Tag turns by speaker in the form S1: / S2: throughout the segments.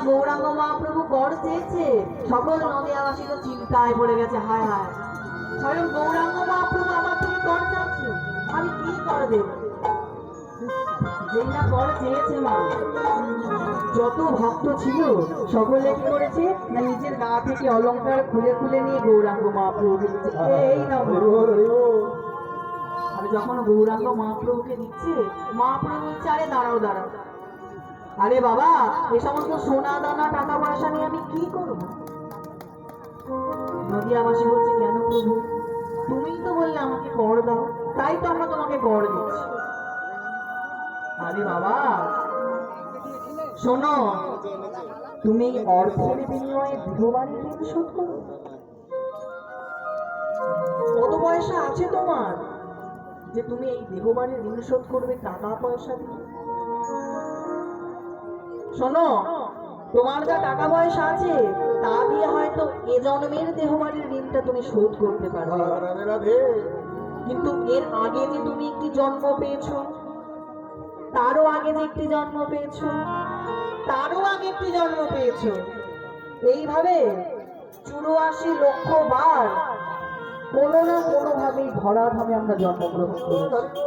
S1: গৌরাঙ্গ মহাপ্রভু বর চেয়েছে, সকল নদিয়াবাসী তো চিন্তায় পড়ে গেছে। হায় হায়, স্বয়ং গৌরাঙ্গ মহাপ্রভু আমার থেকে বর চাচ্ছে, আমি কি করে দেব? যেই না বর চেয়েছে মা, যত ভক্ত ছিল সকলে কি করেছে না নিজের গা থেকে অলংকার খুলে খুলে নিয়ে গৌরাঙ্গ মহাপ্রভু দিচ্ছে। এই না আমি যখন গৌরাঙ্গ মহাপ্রভুকে দিচ্ছে, মহাপ্রভু বলছে আরে দাঁড়াও দাঁড়াও, আরে বাবা এই সমস্ত সোনা দানা টাকা পয়সা নিয়ে আমি কি করবো? নদিয়াবাসী বলছে কেন প্রভু, তুমিই তো বললে আমাকে কর দাও, তাই তো আমরা তোমাকে কর দিচ্ছি। আরে বাবা শোনো, তুমি অর্থের বিনিময়ে গৃহবাড়ির ঋণ শোধ করো। কত পয়সা আছে তোমার যে তুমি এই গৃহবাড়ির ঋণ শোধ করবে টাকা পয়সা দিয়ে? শোনো, তোমার যা টাকা পয়সা আছে তা দিয়ে হয়তো এ জন্মের দেহবাড়ির ঋণটা তুমি শোধ করতে পারবে, কিন্তু এর আগে যে তুমি একটি জন্ম পেয়েছো, তারও আগে যে একটি জন্ম পেয়েছো, তারও আগে একটি জন্ম পেয়েছো, এইভাবে 84 লক্ষ বার কোনো না কোনো ভাবেই ধরাধামে আমরা জন্মগ্রহণ করেছি।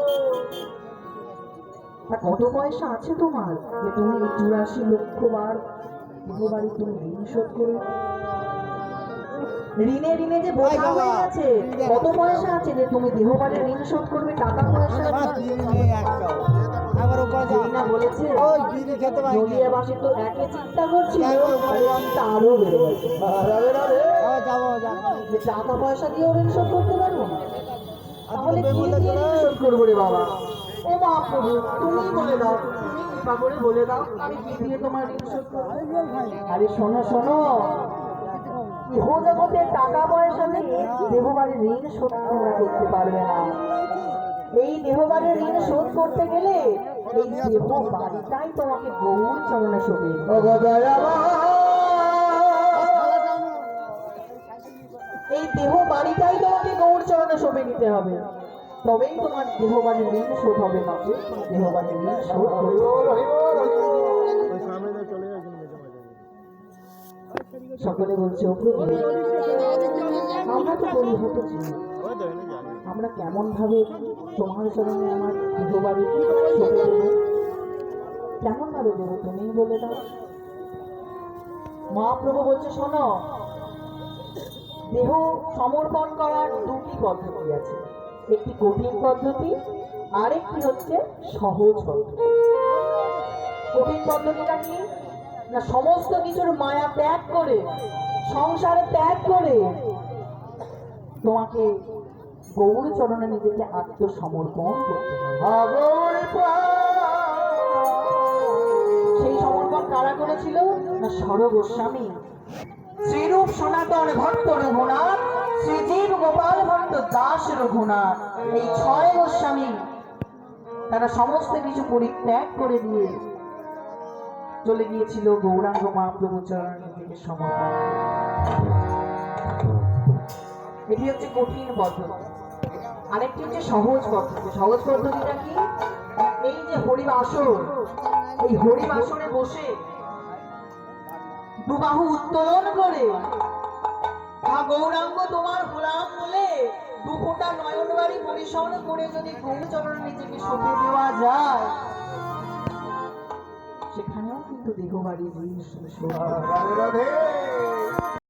S1: কত পয়সা আছে তোমার যে তুমি এই 84 লক্ষ বার গৃহবাড়ি তুমি ঋণ শোধ করে? ঋণে ঋণে যে বোঝা হয়ে আছে, কত পয়সা আছে যে তুমি গৃহবাড়ির ঋণ শোধ করবে টাকা পয়সা? না বলেছে নদিয়াবাসী তো একে চিন্তা করছিল, আরো বেড়ে গেছে। টাকা পয়সা দিয়েও ঋণ শোধ করতে পারবো না, তাহলে কি দিয়ে ঋণ শোধ করবো রে বাবা? ও মহাপ্রভু তুমি বলে দাও, তুমি কৃপা করে বলে দাও, আমি কি দিয়ে তোমার ঋণ শোধ করবো? আরে শোনো শোনো, ইহজগতের টাকা পয়সা দিয়ে দেহবাড়ির ঋণ শোধ তোমরা করতে পারবে না। এই দেহবাড়ির ঋণ শোধ করতে গেলে এই দেহ বাড়িটাই তোমাকে গৌর চরণে শোধে, এই দেহ বাড়িটাই তোমাকে গৌর চরণে শোভে নিতে হবে, তবেই তোমার দেহবাড়ির ঋণ শোধ হবে। না দেহবাড়ির ঋণ শোধ সকলে বলছে ও প্রভু, আমরা তো পরিহত ছিল, আমরা কেমন ভাবে তোমার চরণে আমার গৃহবাড়ি শোধে দেব? কেমন ভাবে দেবো তুমি বলে দাও। মহাপ্রভু বলছে শোনো, দেহ সমর্পণ করার দুটি পদ্ধতি আছে, একটি কঠিন পদ্ধতি আর একটি হচ্ছে সহজ পদ্ধতি। কঠিন পদ্ধতিটা কি না, সমস্ত কিছুর মায়া ত্যাগ করে, সংসারে ত্যাগ করে তোমাকে গৌর চরণে নিজেকে আত্মসমর্পণ করতে হবে। সেই সমর্পণ কারা করেছিল না সর গোস্বামী, শ্রীরূপ সনাতন ভট্ট রঘুনাথ, শ্রীজীব গোপাল ভট্ট দাস রঘুনাথ, এই 6 গোস্বামী তারা সমস্ত কিছু পরিত্যাগ করে দিয়ে চলে গিয়েছিল গৌরাঙ্গ মহাপ্রভু চরণে নিজেকে সমর্পণ। এটি হচ্ছে কঠিন পদ্ধতি। আরেকটি হচ্ছে সহজ পদ্ধতি। সহজ পদ্ধতিটা কি? এই যে হরিবাসর, এই হরিবাসরে বসে দুবাহু উত্তোলন করে গৌরাঙ্গ তোমার গোলাম বলে পরিশ্রম করে যদি গুরুচরণে নিজেকে সঁপে দেওয়া যায়, সেখানেও কিন্তু দেহ বাড়ি রাধে রাধে।